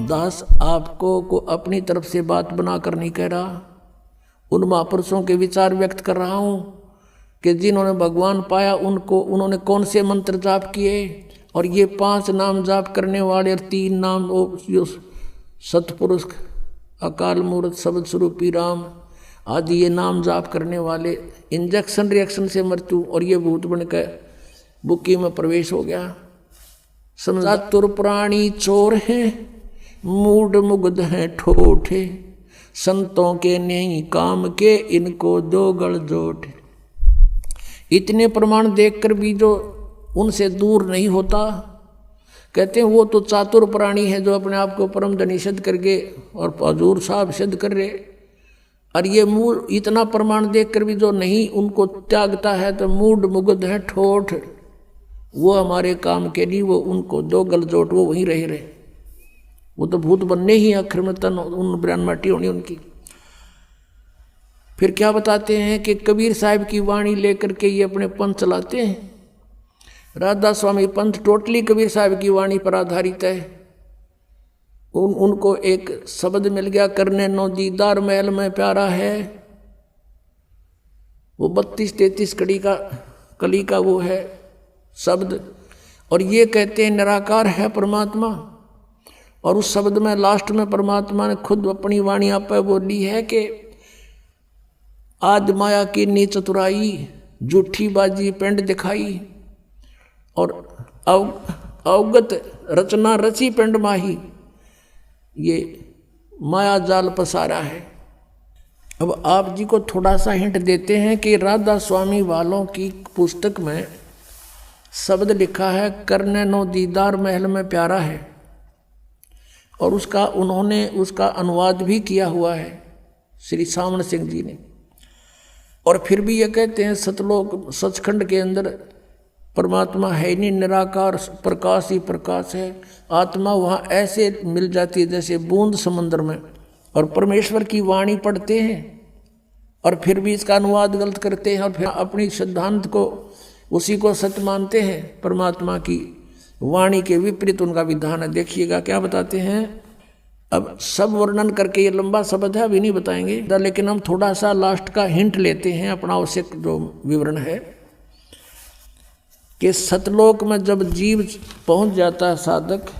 दास आपको को अपनी तरफ से बात बनाकर नहीं कह रहा, उन महापुरुषों के विचार व्यक्त कर रहा हूँ कि जिन्होंने भगवान पाया उनको उन्होंने कौन से मंत्र जाप किए, और ये 5 नाम जाप करने वाले और 3 नाम वो जो सतपुरुष अकाल मूर्त शब्द स्वरूपी राम आदि ये नाम जाप करने वाले इंजेक्शन रिएक्शन से मृत्यु और ये भूत बन कर बुक्की में प्रवेश हो गया। समझा तुर प्राणी चोर हैं, मूड मुग्ध हैं ठोठे, संतों के नहीं काम के इनको दो गल जोट। इतने प्रमाण देखकर भी जो उनसे दूर नहीं होता, कहते हैं वो तो चातुर प्राणी है जो अपने आप को परम धनी सिद्ध करके और हजूर साहब सिद्ध कर रहे, और ये मूल इतना प्रमाण देखकर भी जो नहीं उनको त्यागता है तो मूड मुग्ध है ठोठ, वो हमारे काम के नहीं, वो उनको दो गल जोट, वो वहीं रहे। वो तो भूत बनने ही आखिर में तन उन ब्रान माटी होनी उनकी। फिर क्या बताते हैं कि कबीर साहब की वाणी लेकर के ये अपने पंथ चलाते हैं। राधा स्वामी पंथ टोटली कबीर साहब की वाणी पर आधारित है। उनको एक शब्द मिल गया, करने नो दीदार महल में प्यारा है, वो 32-33 कली का वो है शब्द, और ये कहते हैं निराकार है परमात्मा, और उस शब्द में लास्ट में परमात्मा ने खुद अपनी वाणी आप बोली है कि आज माया की नी चतुराई, झूठी बाजी पिंड दिखाई, और अवगत रचना रची पिंड माही, ये माया जाल पसारा है। अब आप जी को थोड़ा सा हिंट देते हैं कि राधा स्वामी वालों की पुस्तक में शब्द लिखा है करने नो दीदार महल में प्यारा है, और उन्होंने उसका अनुवाद भी किया हुआ है श्री सामन सिंह जी ने। और फिर भी ये कहते हैं सतलोक सचखंड के अंदर परमात्मा है नहीं, निराकार प्रकाश ही प्रकाश है, आत्मा वहाँ ऐसे मिल जाती है जैसे बूंद समंदर में। और परमेश्वर की वाणी पढ़ते हैं और फिर भी इसका अनुवाद गलत करते हैं, और फिर अपनी सिद्धांत को उसी को सत्य मानते हैं। परमात्मा की वाणी के विपरीत उनका विधान है। देखिएगा क्या बताते हैं। अब सब वर्णन करके ये लंबा शब्द है, अभी नहीं बताएंगे, लेकिन हम थोड़ा सा लास्ट का हिंट लेते हैं अपना आवश्यक जो विवरण है कि सतलोक में जब जीव पहुंच जाता है साधक,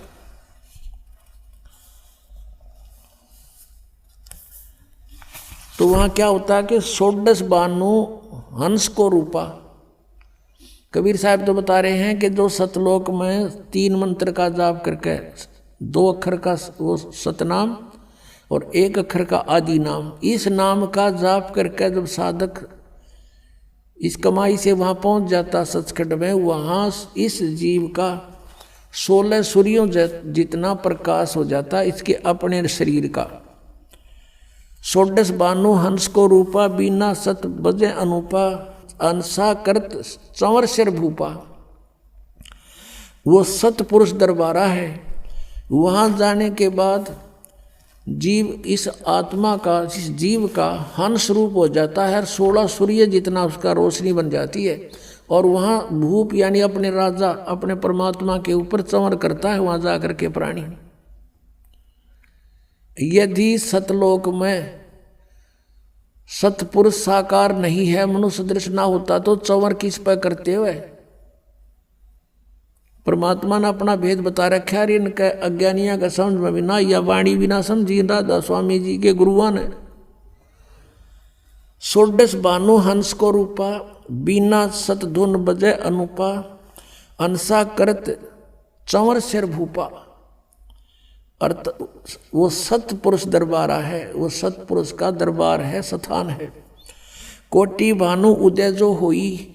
तो वहाँ क्या होता है कि 16 बानु हंस को रूपा। कबीर साहब तो बता रहे हैं कि जो सतलोक में 3 मंत्र का जाप करके 2 अक्षर का वो सतनाम और 1 अक्षर का आदि नाम, इस नाम का जाप करके जब साधक इस कमाई से वहाँ पहुँच जाता सचखंड में, वहाँ इस जीव का 16 सूर्यों जितना प्रकाश हो जाता इसके अपने शरीर का। 16 बानु हंस को रूपा, बीना सत बजे अनुपा, अंसा करत चंवर सिर भूपा। वो सतपुरुष दरबारा है। वहाँ जाने के बाद जीव इस आत्मा का, इस जीव का हंस रूप हो जाता है, 16 सूर्य जितना उसका रोशनी बन जाती है, और वहाँ भूप यानी अपने राजा अपने परमात्मा के ऊपर चंवर करता है वहाँ जाकर के प्राणी। यदि सतलोक में सतपुरुष साकार नहीं है, मनुष्य दृश्य ना होता, तो चंवर किस पर करते हुए? परमात्मा ने अपना भेद बता रखा है। इनका अज्ञानियों का समझ में भी ना, या वाणी भी ना समझी राधा स्वामी जी के गुरुआ ने। 16 बानु हंस को रूपा, बीना सत धुन बजे अनुपा, अंसा करत चंवर सिर भूपा। अर्थ वो सतपुरुष दरबारा है, वो सतपुरुष का दरबार है, स्थान है। कोटि भानु उदय जो हुई,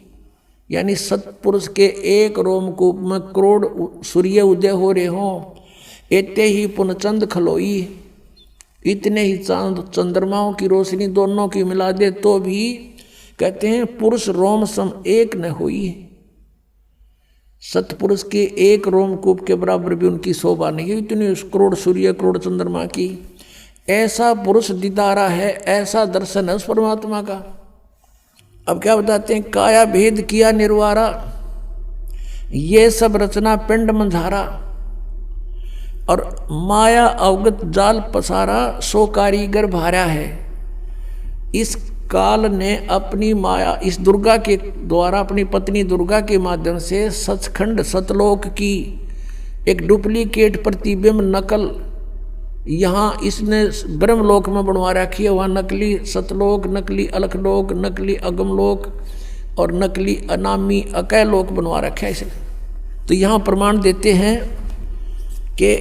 यानी सतपुरुष के एक रोमकूप में करोड़ सूर्य उदय हो रहे हों, एते ही पुनचंद खलोई, इतने ही चांद चंद्रमाओं की रोशनी दोनों की मिला दे तो भी कहते हैं पुरुष रोम सम एक न हुई। सतपुरुष के एक रोमकूप के बराबर भी उनकी शोभा नहीं है, इतनी करोड़ सूर्य करोड़ चंद्रमा की। ऐसा पुरुष दीदारा है, ऐसा दर्शन है उस परमात्मा का। अब क्या बताते हैं, काया भेद किया निर्वारा, ये सब रचना पिंड मंझारा, और माया अवगत जाल पसारा सो कारीगर भारा है। इस काल ने अपनी माया इस दुर्गा के द्वारा अपनी पत्नी दुर्गा के माध्यम से सचखंड सतलोक की एक डुप्लीकेट प्रतिबिंब नकल यहाँ इसने ब्रह्मलोक में बनवा रखी है। वहाँ नकली सतलोक, नकली अलखलोक, नकली अगमलोक और नकली अनामी अकय लोक बनवा रखा है इसने। तो यहाँ प्रमाण देते हैं कि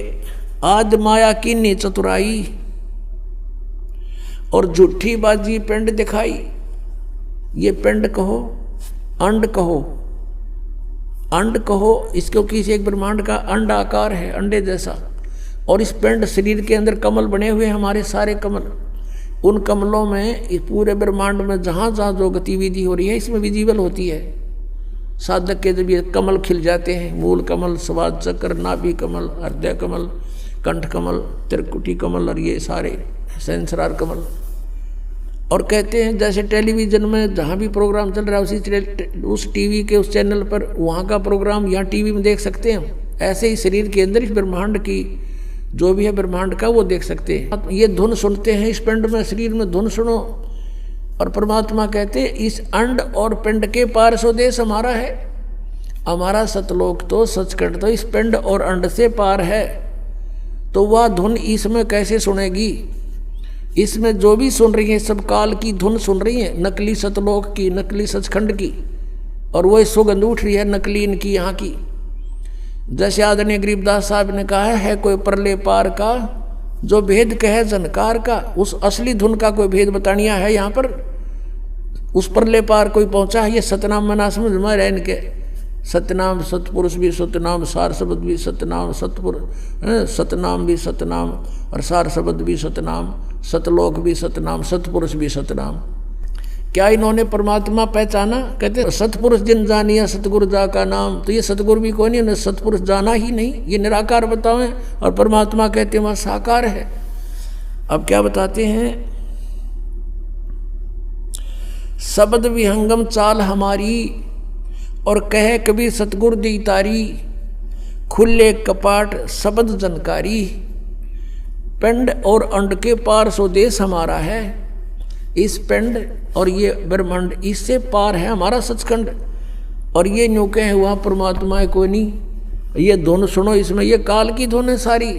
आज माया की नी चतुराई और झूठी बाजी पिंड दिखाई। ये पिंड कहो, अंड कहो, अंड कहो, इसको किसी एक ब्रह्मांड का अंड आकार है, अंडे जैसा। और इस पिंड शरीर के अंदर कमल बने हुए हैं, हमारे सारे कमल। उन कमलों में इस पूरे ब्रह्मांड में जहाँ जहाँ जो गतिविधि हो रही है इसमें विजिबल होती है। साधक के जब ये कमल खिल जाते हैं, मूल कमल, स्वाद चक्र, नाभि कमल, हृदय कमल, कंठ कमल, त्रिकुटी कमल और ये सारे सहस्रार कमल। और कहते हैं जैसे टेलीविज़न में जहाँ भी प्रोग्राम चल रहा है उस टीवी के उस चैनल पर वहाँ का प्रोग्राम यहाँ टीवी में देख सकते हैं। ऐसे ही शरीर के अंदर इस ब्रह्मांड की जो भी है ब्रह्मांड का वो देख सकते हैं। ये धुन सुनते हैं इस पिंड में, शरीर में धुन सुनो। और परमात्मा कहते इस अंड और पिंड के पार स्वदेश हमारा है। हमारा सतलोक तो सचखंड तो इस पिंड और अंड से पार है। तो वह धुन इसमें कैसे सुनेगी? इसमें जो भी सुन रही है सब काल की धुन सुन रही है, नकली सतलोक की, नकली सचखंड की। और वही सुगंध उठ रही है नकली इनकी यहाँ की। जैसे आदरणीय गरीबदास साहब ने कहा है कोई परले पार का जो भेद कहे जनकार का। उस असली धुन का कोई भेद बतानिया है यहाँ पर। उस परले पार कोई पहुँचा है, ये सतनाम मना समझ में रहे इनके। सतनाम सतपुरुष भी सतनाम, सार शब्द भी सतनाम, सतनाम भी सतनाम और सार शब्द भी सतनाम, सतलोक भी सतनाम, सतपुरुष भी सतनाम। क्या इन्होंने परमात्मा पहचाना? कहते सतपुरुष जिन जानिया सतगुरु जा का नाम। तो ये सतगुरु भी कोई नहीं, उन्हें सतपुरुष जाना ही नहीं। ये निराकार बताओ और परमात्मा कहते हैं वहाँ साकार है। अब क्या बताते हैं? शब्द विहंगम चाल हमारी और कहे कबीर सतगुरु दी तारी। खुले कपाट शब्द जनकारी। पिंड और अंड के पार स्वदेश हमारा है। इस पिंड और ये ब्रह्मांड इससे पार है हमारा सचखंड। और ये न्यू कहे हुआ परमात्मा है कोई नहीं। ये धुन सुनो, इसमें ये काल की धुन है सारी।